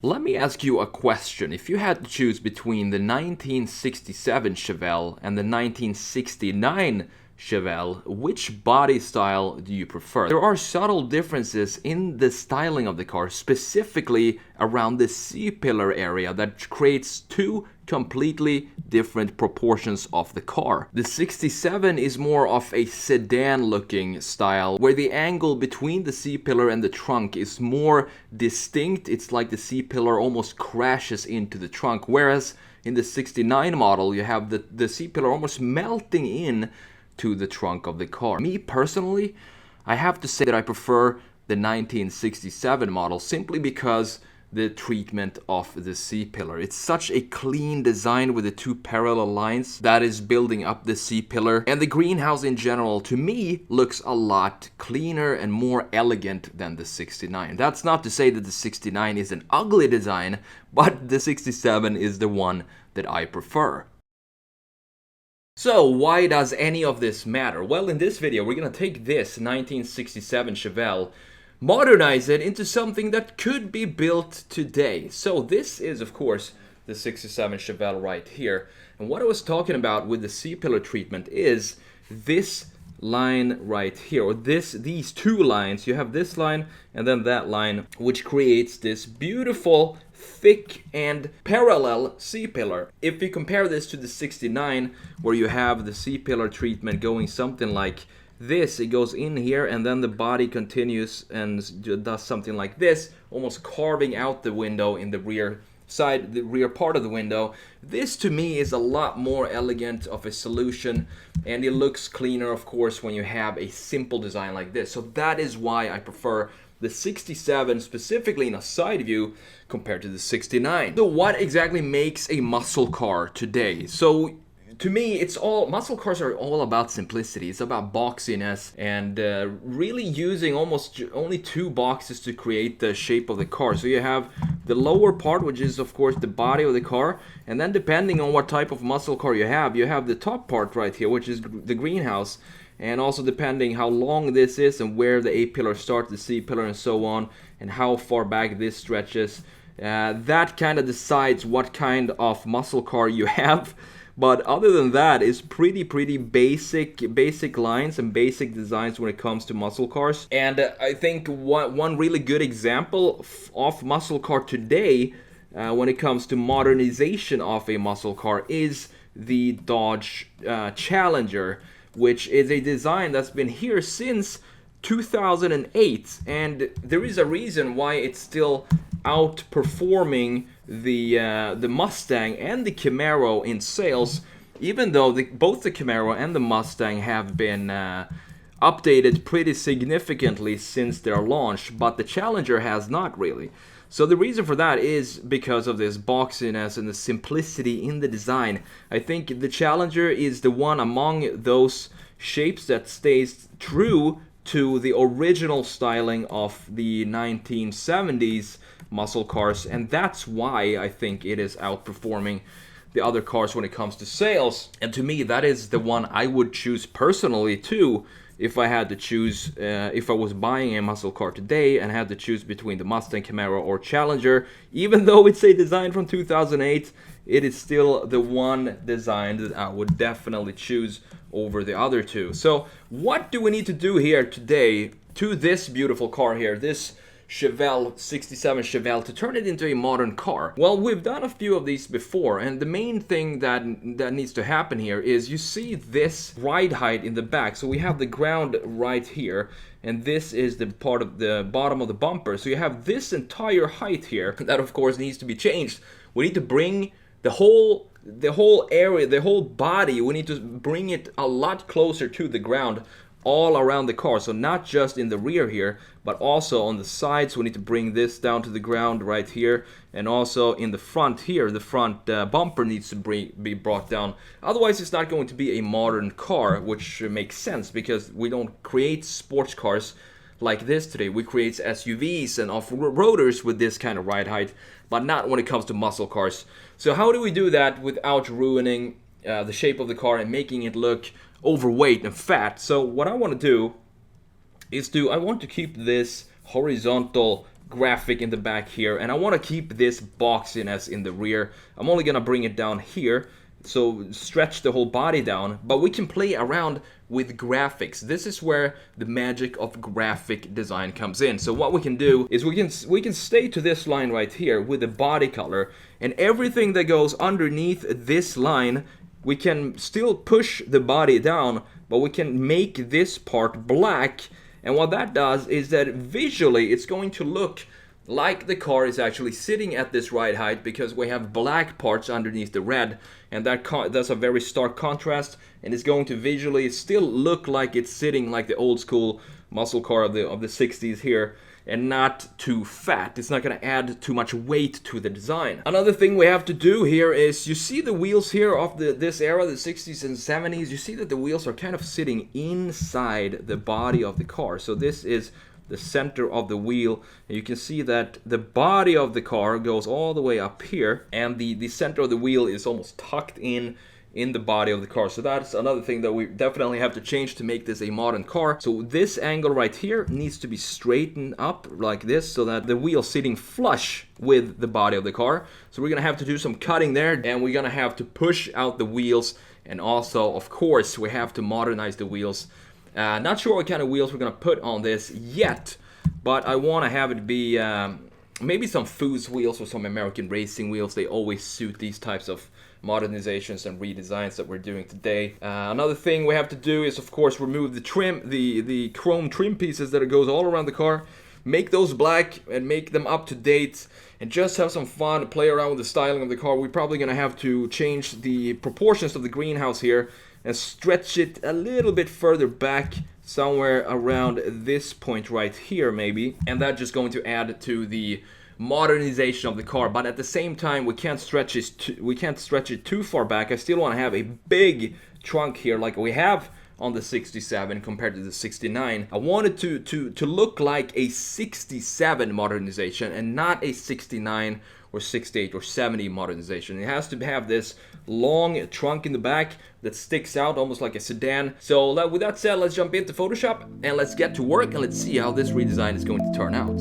Let me ask you a question. If you had to choose between the 1967 Chevelle and the 1969 Chevelle, which body style do you prefer? There are subtle differences in the styling of the car, specifically around the C-pillar area, that creates two completely different proportions of the car. The 67 is more of a sedan looking style, where the angle between the C-pillar and the trunk is more distinct. It's like the C-pillar almost crashes into the trunk, whereas in the 69 model you have the C-pillar almost melting in to the trunk of the car. Me personally, I have to say that I prefer the 1967 model simply because the treatment of the C-pillar. It's such a clean design with the two parallel lines that is building up the C-pillar. And the greenhouse in general, to me, looks a lot cleaner and more elegant than the 69. That's not to say that the 69 is an ugly design, but the 67 is the one that I prefer. So why does any of this matter? Well, in this video, we're gonna take this 1967 Chevelle, modernize it into something that could be built today. So this is, of course, the 67 Chevelle right here. And what I was talking about with the C-pillar treatment is this line right here, or these two lines. You have this line and then that line, which creates this beautiful thick and parallel C-pillar. If you compare this to the 69, where you have the C-pillar treatment going something like this, it goes in here and then the body continues and does something like this, almost carving out the window in the rear side, the rear part of the window. This to me is a lot more elegant of a solution, and it looks cleaner, of course, when you have a simple design like this. So that is why I prefer the 67 specifically in a side view compared to the 69. So what exactly makes a muscle car today? So to me, it's all, muscle cars are all about simplicity. It's about boxiness and really using almost only two boxes to create the shape of the car. So you have the lower part, which is of course the body of the car, and then depending on what type of muscle car you have the top part right here, which is the greenhouse. And also depending how long this is and where the A-pillar starts, the C-pillar and so on, and how far back this stretches, that kind of decides what kind of muscle car you have. But other than that, it's pretty basic lines and basic designs when it comes to muscle cars. And I think one really good example of muscle car today, when it comes to modernization of a muscle car, is the Dodge Challenger, which is a design that's been here since 2008, and there is a reason why it's still outperforming the Mustang and the Camaro in sales, even though both the Camaro and the Mustang have been updated pretty significantly since their launch, but the Challenger has not really. So the reason for that is because of this boxiness and the simplicity in the design. I think the Challenger is the one among those shapes that stays true to the original styling of the 1970s muscle cars, and that's why I think it is outperforming the other cars when it comes to sales. And to me, that is the one I would choose personally too, if I had to choose, if I was buying a muscle car today and had to choose between the Mustang, Camaro or Challenger. Even though it's a design from 2008, it is still the one design that I would definitely choose over the other two. So what do we need to do here today to this beautiful car here, this Chevelle 67 Chevelle, to turn it into a modern car? Well, we've done a few of these before, and the main thing that needs to happen here is you see this ride height in the back. So we have the ground right here, and this is the part of the bottom of the bumper. So you have this entire height here that of course needs to be changed. We need to bring the whole area, the whole body, we need to bring it a lot closer to the ground all around the car. So not just in the rear here, but also on the sides. We need to bring this down to the ground right here, and also in the front here, the front bumper needs to be brought down. Otherwise it's not going to be a modern car, which makes sense because we don't create sports cars like this today. We create SUVs and off-roaders with this kind of ride height, but not when it comes to muscle cars. So how do we do that without ruining the shape of the car and making it look overweight and fat? So what I want to do is I want to keep this horizontal graphic in the back here, and I want to keep this boxiness in the rear. I'm only gonna bring it down here, so stretch the whole body down, but we can play around with graphics. This is where the magic of graphic design comes in. So what we can do is we can stay to this line right here with the body color, and everything that goes underneath this line, we can still push the body down, but we can make this part black. And what that does is that visually it's going to look like the car is actually sitting at this right height, because we have black parts underneath the red, and that's a very stark contrast, and it's going to visually still look like it's sitting like the old school muscle car of the 60s here, and not too fat. It's not going to add too much weight to the design. Another thing we have to do here is, you see the wheels here of this era, the 60s and 70s, you see that the wheels are kind of sitting inside the body of the car. So this is the center of the wheel, and you can see that the body of the car goes all the way up here, and the center of the wheel is almost tucked in the body of the car. So that's another thing that we definitely have to change to make this a modern car. So this angle right here needs to be straightened up like this, so that the wheel sitting flush with the body of the car. So we're gonna have to do some cutting there, and we're gonna have to push out the wheels, and also of course we have to modernize the wheels. Not sure what kind of wheels we're gonna put on this yet, but I want to have it be maybe some Foos wheels or some American racing wheels. They always suit these types of modernizations and redesigns that we're doing today. Another thing we have to do is of course remove the trim, the chrome trim pieces that goes all around the car. Make those black and make them up to date, and just have some fun, play around with the styling of the car. We're probably gonna have to change the proportions of the greenhouse here and stretch it a little bit further back, somewhere around this point right here maybe, and that's just going to add to the modernization of the car. But at the same time, we can't stretch it too far back. I still want to have a big trunk here like we have on the 67 compared to the 69. I want it to look like a 67 modernization and not a 69 or 68 or 70 modernization. It has to have this long trunk in the back that sticks out almost like a sedan. So with that said, let's jump into Photoshop and let's get to work, and let's see how this redesign is going to turn out.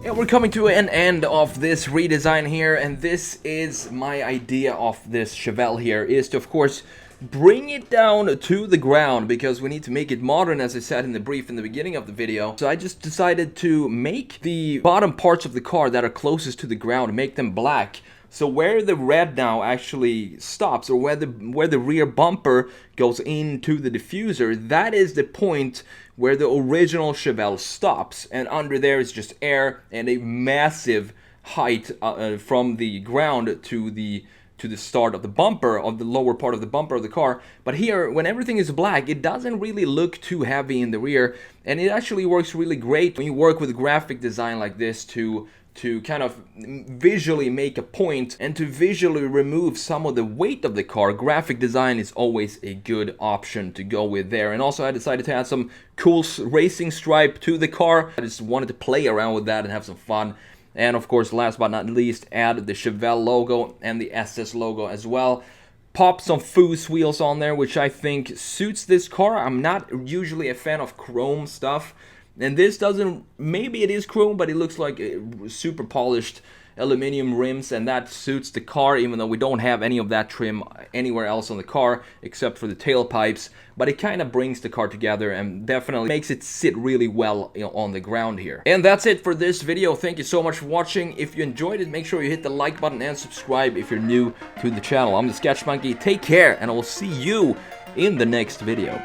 Yeah, we're coming to an end of this redesign here, and this is my idea of this Chevelle here, is to, of course, bring it down to the ground, because we need to make it modern, as I said in the brief in the beginning of the video. So I just decided to make the bottom parts of the car that are closest to the ground, make them black. So where the red now actually stops, or where the rear bumper goes into the diffuser, that is the point where the original Chevelle stops. And under there is just air and a massive height from the ground to the start of the bumper, of the lower part of the bumper of the car. But here, when everything is black, it doesn't really look too heavy in the rear, and it actually works really great when you work with graphic design like this to kind of visually make a point and to visually remove some of the weight of the car. Graphic design is always a good option to go with there. And also I decided to add some cool racing stripe to the car. I just wanted to play around with that and have some fun. And of course, last but not least, add the Chevelle logo and the SS logo as well. Pop some foos wheels on there, which I think suits this car. I'm not usually a fan of chrome stuff, and this doesn't, maybe it is chrome, but it looks like super polished aluminum rims, and that suits the car, even though we don't have any of that trim anywhere else on the car except for the tailpipes. But it kind of brings the car together and definitely makes it sit really well, you know, on the ground here. And that's it for this video. Thank you so much for watching. If you enjoyed it, make sure you hit the like button and subscribe if you're new to the channel. I'm the TheSketchMonkey. Take care, and I will see you in the next video.